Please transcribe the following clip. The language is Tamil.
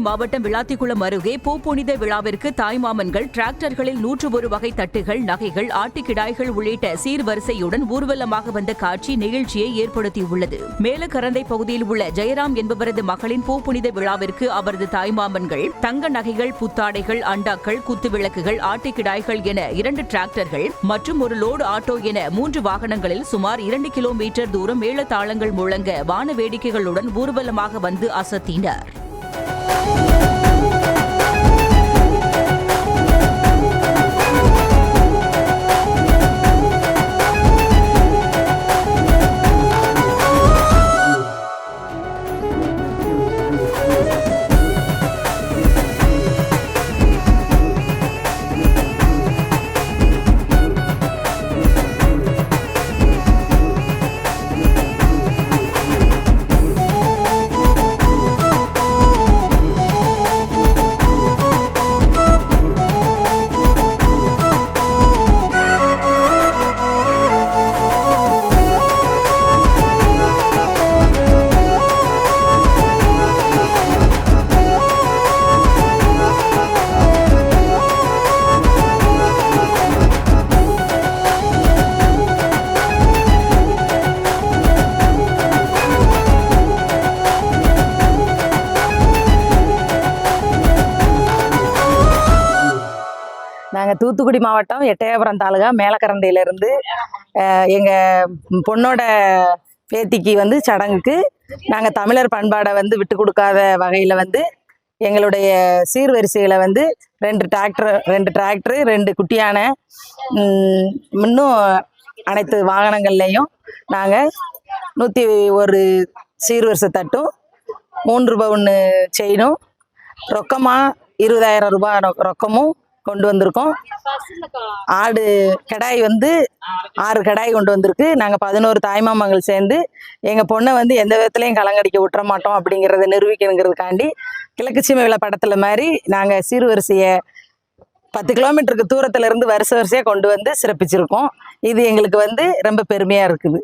மாவட்டம் விளாத்திக்குளம் அருகே பூப்புனித விழாவிற்கு தாய்மாமன்கள் டிராக்டர்களில் 101 வகை தட்டுகள், நகைகள், ஆட்டுக்கிடாய்கள் உள்ளிட்ட சீர்வரிசையுடன் ஊர்வலமாக வந்த காட்சி நெகிழ்ச்சியை ஏற்படுத்தியுள்ளது. மேலக்கரந்தை பகுதியில் உள்ள ஜெயராம் என்பவரது மகளின் பூப்புனித விழாவிற்கு அவரது தாய்மாமன்கள் தங்க நகைகள், புத்தாடைகள், அண்டாக்கள், குத்துவிளக்குகள், ஆட்டுக்கிடாய்கள் என 2 டிராக்டர்கள் மற்றும் ஒரு லோடு ஆட்டோ என 3 வாகனங்களில் சுமார் 2 கிலோமீட்டர் தூரம் மேளதாளங்கள் முழங்க வான வேடிக்கைகளுடன் ஊர்வலமாக வந்து அசத்தினர். நாங்கள் தூத்துக்குடி மாவட்டம் எட்டயபுரம் தாலுகா மேலக்கரந்தையிலேருந்து எங்கள் பொண்ணோட பேத்திக்கு வந்து சடங்குக்கு நாங்கள் தமிழர் பண்பாடை வந்து விட்டு கொடுக்காத வகையில் வந்து எங்களுடைய சீர்வரிசைகளை வந்து 2 டிராக்டரு 2 குட்டியான இன்னும் அனைத்து வாகனங்கள்லேயும் நாங்கள் 101 சீர்வரிசை தட்டும் 3 பவுன் செயினும் ரொக்கமாக 20,000 ரூபாய் ரொக்கமும் கொண்டு வந்திருக்கோம். ஆடு கடாய் வந்து 6 கடாய் கொண்டு வந்திருக்கு. நாங்கள் 11 தாய்மாமங்கள் சேர்ந்து எங்கள் பொண்ணை வந்து எந்த விதத்துலையும் கலங்கடிக்க விட்டுற மாட்டோம் அப்படிங்கிறத நிரூபிக்கணுங்கிறதுக்காண்டி கிழக்கு சீமை விழா படத்தில் மாதிரி நாங்கள் சீர்வரிசையை 10 கிலோமீட்டருக்கு தூரத்தில் இருந்து வரிசையாக கொண்டு வந்து சிறப்பிச்சிருக்கோம். இது எங்களுக்கு வந்து ரொம்ப பெருமையாக இருக்குது.